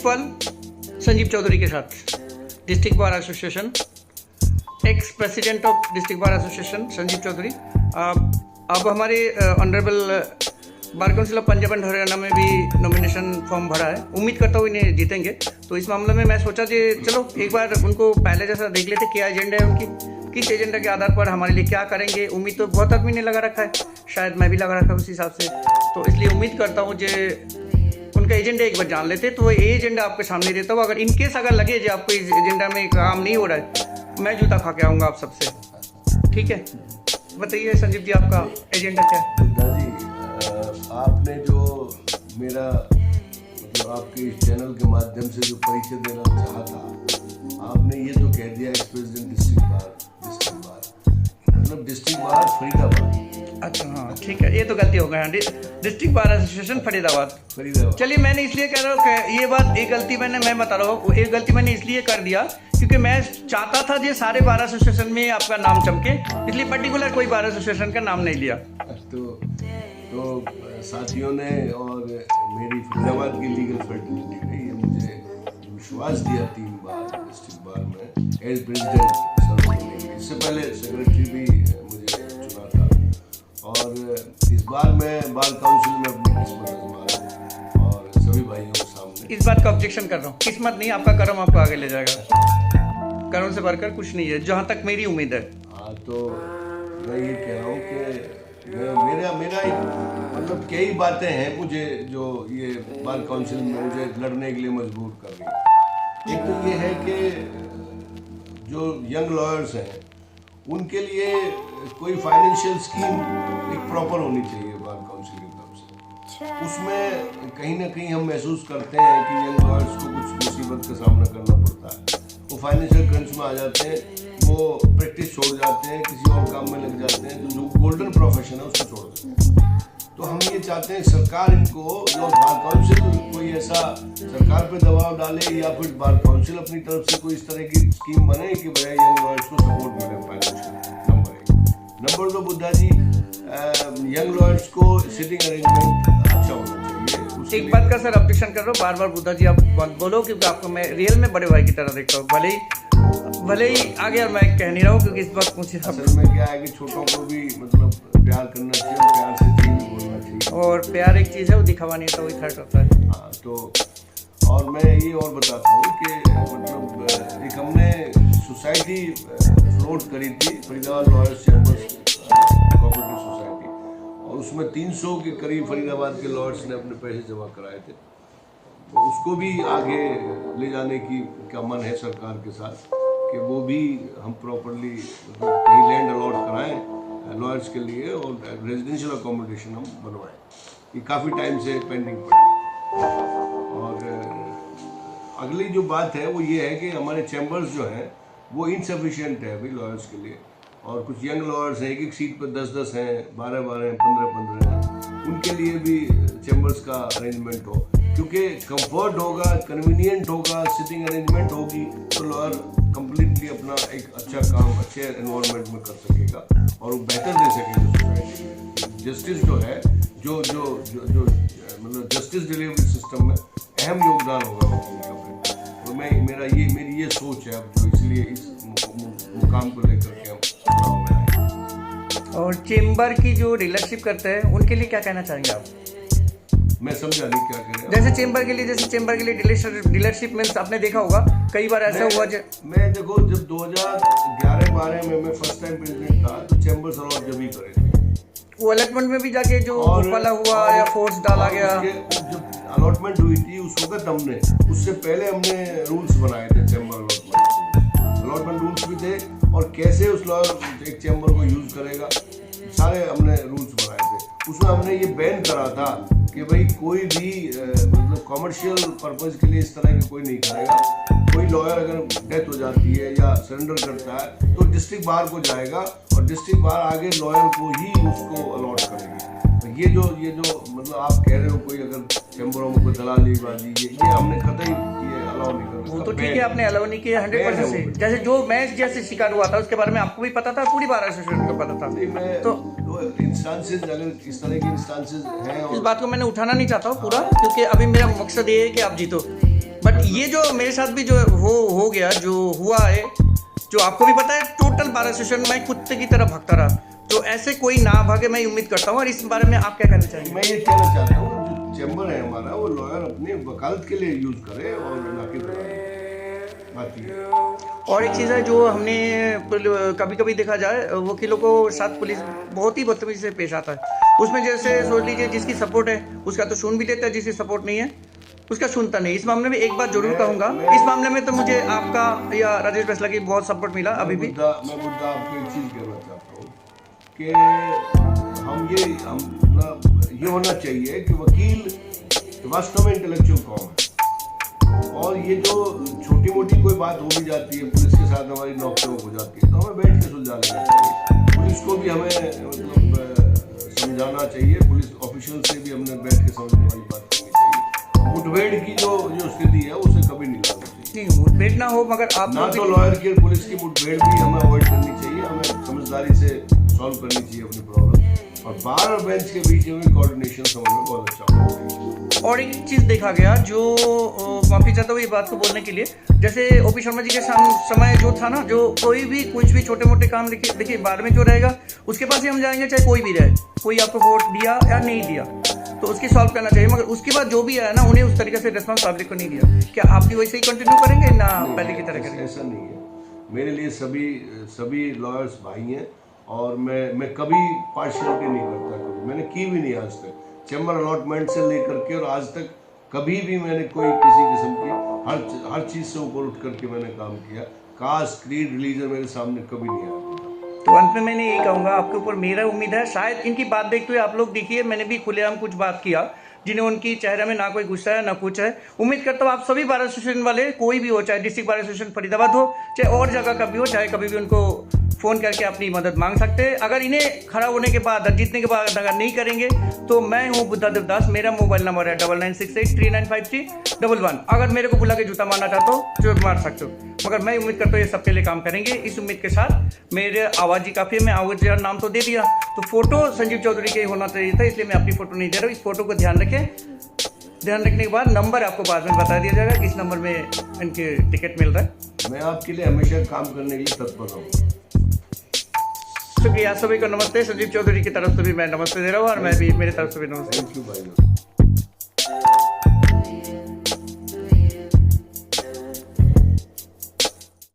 Equal Sanjeev Chaudhary के साथ, district bar association, ex president of district bar association Sanjeev Chaudhary. अब हमारे honourable bar council of Punjab and Haryana में भी नॉमिनेशन फॉर्म भरा है। उम्मीद करता हूँ इन्हें जीतेंगे। तो इस मामले में मैं सोचा कि चलो एक बार उनको पहले जैसा देख लेते, क्या एजेंडा है उनकी, किस एजेंडा के आधार पर हमारे लिए क्या करेंगे। उम्मीद तो बहुत आदमी ने लगा रखा है, शायद मैं भी लगा रखा है उस हिसाब से। तो इसलिए उम्मीद करता हूँ जो उनका एजेंडा एक बार जान लेते, तो ये एजेंडा आपके सामने देता हूँ। अगर इनकेस अगर लगे जो आपको इस एजेंडा में काम नहीं हो रहा है, मैं जूता खा के आऊँगा आप सबसे। ठीक है, बताइए संजीव जी आपका एजेंडा क्या है? आपने जो मेरा मतलब आपके इस चैनल के माध्यम से जो परिचय देना चाहा था, आपने ये तो कह दिया एक्स प्रेसिडेंट डिस्ट्रिक्ट बार मतलब डिस्ट्रिक्ट बार फरीदाबाद। अच्छा हाँ ठीक है, ये तो गलती हो गई। हाँ, डिस्ट्रिक्ट बार एसोसिएशन फरीदाबाद। चलिए, मैंने इसलिए कह रहा हूँ कि ये बात एक गलती मैं बता रहा हूँ, एक गलती मैंने इसलिए कर दिया क्योंकि मैं चाहता था जो सारे बार एसोसिएशन में आपका नाम चमके, इसलिए पर्टिकुलर कोई बार एसोसिएशन का नाम नहीं लिया। तो साथियों ने और मेरी फरीदाबाद की लीगल फर्टिलिटी ने ये मुझे विश्वास दिया 3 बार डिस्ट्रिक्ट बार में एज प्रेसिडेंट सर्व करने के लिए। इससे पहले सेक्रेटरी भी मुझे चुना था और इस बार मैं बार काउंसिल में अपनी किस्मत आजमा रहा हूँ और सभी भाइयों के सामने इस बात का ऑब्जेक्शन कर रहा हूँ। किस्मत नहीं, आपका कर्म आपको आगे ले जाएगा। कर्म से बढ़कर कुछ नहीं है, जहाँ तक मेरी उम्मीद है। हाँ, तो मैं ये कह रहा हूँ कि मेरा मतलब कई बातें हैं मुझे जो ये बार काउंसिल में मुझे लड़ने के लिए मजबूर कर रही है। एक तो ये है कि जो यंग लॉयर्स हैं उनके लिए कोई फाइनेंशियल स्कीम एक प्रॉपर होनी चाहिए बार काउंसिल की तरफ से। उसमें कहीं ना कहीं हम महसूस करते हैं कि यंग लॉयर्स को कुछ मुसीबत का सामना करना पड़ता है। वो फाइनेंशियल क्रंच में आ जाते हैं, वो प्रैक्टिस छोड़ जाते हैं, किसी और काम में लग जाते हैं, तो जो गोल्डन प्रोफेशन है उसको छोड़ देते हैं। तो हम ये चाहते हैं सरकार इनको जो बार काउंसिल कोई ऐसा सरकार पे दबाव डाले या फिर बार काउंसिल अपनी तरफ से कोई इस तरह की स्कीम बने कि भैया यंग लॉयर्स को सपोर्ट मिले financial. Number 2 Buddha ji, young lawyers को सिटिंग अरेंजमेंट अच्छा होना चाहिए। एक बात का सर ऑब्जेक्शन कर रहा हूँ, बार बार बुद्धा जी आप बोलो, क्योंकि आपको मैं रियल में बड़े भाई की तरह देखता हूँ। भले ही आगे मैं कह नहीं रहा हूँ क्योंकि इस बात मुझे असल में क्या है कि छोटों को भी मतलब प्यार करना चाहिए, प्यार से चीज बोलना चाहिए। और प्यार एक चीज़ है, वो दिखावा नहीं होता, वही खर्च होता है। हाँ, तो और मैं ये और बताता हूँ कि मतलब एक हमने सोसाइटी फ्लोट करी थी, Faridabad lawyers chambers cooperative society, और उसमें 300 के करीब फरीदाबाद के लॉयर्स ने अपने पैसे जमा कराए थे। तो उसको भी आगे ले जाने की क्या मन है सरकार के साथ कि वो भी हम प्रॉपरली मतलब कहीं लैंड अलॉट कराएं लॉयर्स के लिए और रेजिडेंशियल अकोमोडेशन हम बनवाएं। ये काफ़ी टाइम से पेंडिंग पड़ी है। और अगली जो बात है वो ये है कि हमारे चैम्बर्स जो हैं वो इनसफिशिएंट है अभी लॉयर्स के लिए, और कुछ यंग लॉयर्स हैं, एक सीट पर 10-10 हैं, 12-12 हैं, 15-15 हैं, उनके लिए भी चैम्बर्स का अरेंजमेंट हो, क्योंकि कंफर्ट होगा, कन्वीनियंट होगा, सिटिंग अरेंजमेंट होगी तो लॉयर कंप्लीटली अपना एक अच्छा काम अच्छे एनवायरनमेंट में कर सकेगा और वो बेहतर दे सकेगा सोसाइटी में। जस्टिस जो है जो जो जो जो मतलब जस्टिस डिलीवरी सिस्टम में अहम योगदान होगा वकील का। तो मेरी ये सोच है अब, जो इसलिए इस मुकाम को लेकर के हम चुनाव में आए। और चेंबर की जो डीलरशिप करते हैं उनके लिए क्या कहना चाहेंगे आप? मैं समझा नहीं क्या करें। जैसे चेंबर के लिए डीलरशिप मीन्स आपने देखा होगा कई बार ऐसा हुआ। मैं देखो जब 2011-12 में मैं फर्स्ट टाइम प्रेसिडेंट था तो चैम्बर्स अलॉट जब ही करे थे, वो अलॉटमेंट में भी जाके जो फला हुआ या फोर्स डाला गया। जब अलॉटमेंट हुई थी उस वक्त हमने उससे पहले हमने रूल्स बनाए थे चैम्बर अलॉटमेंट रूल्स भी थे, और कैसे उस लॉयर एक चैम्बर को यूज करेगा सारे हमने रूल्स बनाए थे। उसमें हमने ये बैन करा था कि भाई कोई भी मतलब कॉमर्शियल पर्पज के लिए इस तरह की कोई नहीं करेगा। कोई लॉयर अगर डेथ हो जाती है या सरेंडर करता है तो डिस्ट्रिक्ट बार को जाएगा और डिस्ट्रिक्ट बार आगे लॉयर को ही उसको अलॉट करेगी। तो ये जो मतलब आप कह रहे हो कोई अगर चैम्बरों में कोई दलालीबाजी, ये हमने कतई ये अलाउ नहीं कर। वो तो ठीक है, आपने अलाउ नहीं किया 100% से। जैसे जो मैच जैसे शिकार हुआ था उसके बारे में आपको भी पता था, पूरी बार एसोसिएशन को पता था। तो इंस्टांसेस अगर इस तरह की इंस्टांसेस हैं, इस बात को मैंने उठाना नहीं चाहता हूँ पूरा, क्योंकि अभी मेरा मकसद ये है कि आप जीतो। बट ये जो मेरे साथ भी जो हो गया, जो हुआ है, जो आपको भी पता है, टोटल बार एसोसिएशन में कुत्ते की तरह भागता रहा, तो ऐसे कोई ना भागे, मैं उम्मीद करता हूँ। और इस बारे में आप क्या कहना चाहेंगे? मैं ये कहना चाहता हूँ, जो चैम्बर है हमारा, वो लॉयर अपनी वकालत के लिए यूज करे और ना कि बाकी है। और एक चीज़ है जो हमने कभी कभी देखा जाए, वकीलों को साथ पुलिस बहुत ही बदतमीजी से पेश आता है। उसमें जैसे सोच लीजिए, जिसकी सपोर्ट है उसका तो सुन भी लेता है, जिसकी सपोर्ट नहीं है उसका सुनता नहीं। इस मामले में एक बात जरूर कहूँगा, इस मामले में तो मुझे आपका या राजेश फैसला की बहुत सपोर्ट मिला अभी भी। मैं मुद्दा आपको एक चीज़ कहना चाहता हूँ कि ये होना चाहिए कि वकील वास्तव में इंटेलेक्चुअल कौन है, और ये जो छोटी मोटी कोई बात हो भी जाती है, पुलिस के साथ हमारी नोक-झोंक हो जाती है, तो हमें बैठ के सुलझा लेना चाहिए। पुलिस को भी हमें मतलब समझाना चाहिए, पुलिस ऑफिशियल से भी हमने बैठ के समझने वाली बात करनी चाहिए। मुठभेड़ की जो स्थिति है उसे कभी नहीं लानी चाहिए। नहीं, मुठभेड़ ना हो, मगर आप ना तो लॉयर की और पुलिस की मुठभेड़ भी हमें अवॉइड करनी चाहिए, हमें समझदारी से सॉल्व करनी चाहिए अपनी प्रॉब्लम, और बार और बेंच के बीच में कोऑर्डिनेशन समझ में बहुत अच्छा होना चाहिए। और एक चीज़ देखा गया, जो माफ़ी चाहता हूँ ये बात को बोलने के लिए, जैसे ओपी शर्मा जी के समय जो था ना, जो कोई भी कुछ भी छोटे मोटे काम देखिए बाद में जो रहेगा उसके पास ही हम जाएंगे, चाहे कोई भी रहे, कोई आपको वोट दिया या नहीं दिया तो उसकी सॉल्व करना चाहिए, मगर उसके बाद जो भी आया ना, उन्हें उस तरीके से रिस्पॉन्स पब्लिक को नहीं दिया। क्या आप भी वैसे ही कंटिन्यू करेंगे ना पहले की तरह करेंगे? ऐसा नहीं है, मेरे लिए सभी लॉयर्स भाई हैं, और मैं कभी पार्शियलिटी नहीं करता, कभी मैंने की भी नहीं आज तक। चैम्बर अलॉटमेंट से लेकर के और आज तक कभी भी मैंने कोई किसी किस्म की हर चीज़ से ऊपर उठ करके मैंने काम किया। कास्ट, क्रीड, रिलीजन मेरे सामने कभी नहीं आया। तो अंत में मैंने यही कहूँगा, आपके ऊपर मेरा उम्मीद है, शायद इनकी बात देखते हुए आप लोग देखिए, मैंने भी खुलेआम कुछ बात किया जिन्हें उनकी चेहरे में ना कोई गुस्सा है ना कुछ है। उम्मीद करता हूँ आप सभी बार एसोसिएशन वाले, कोई भी हो, चाहे डिस्ट्रिक्ट बार एसोसिएशन फरीदाबाद हो, चाहे और जगह का भी हो, चाहे कभी भी उनको फ़ोन करके अपनी मदद मांग सकते हैं। अगर इन्हें खड़ा होने के बाद, जीतने के बाद अगर नहीं करेंगे तो मैं हूँ बुद्धा देवदास, मेरा मोबाइल नंबर है 9968395311। अगर मेरे को बुला के जूता मारना चाहते हो तो मार सकते हो, मगर मैं उम्मीद करता हूँ ये सबके लिए काम करेंगे। इस उम्मीद के साथ मेरे आवाज़ ही काफ़ी है, मैं आवाज़ नाम तो दे दिया, तो फोटो संजीव चौधरी के होना चाहिए था, इसलिए मैं अपनी फ़ोटो नहीं दे रहा हूँ। इस फोटो को ध्यान रखें। ध्यान रखने के बाद नंबर आपको बाद में बता दिया जाएगा, किस नंबर में इनके टिकट मिल रहा है। मैं आपके लिए हमेशा काम करने के लिए तत्पर हूँ। शुक्रिया, सभी को नमस्ते। संजीव चौधरी की तरफ से भी मैं नमस्ते दे रहा हूँ, और मैं भी मेरी तरफ से भी नमस्ते। थैंक यू भाई।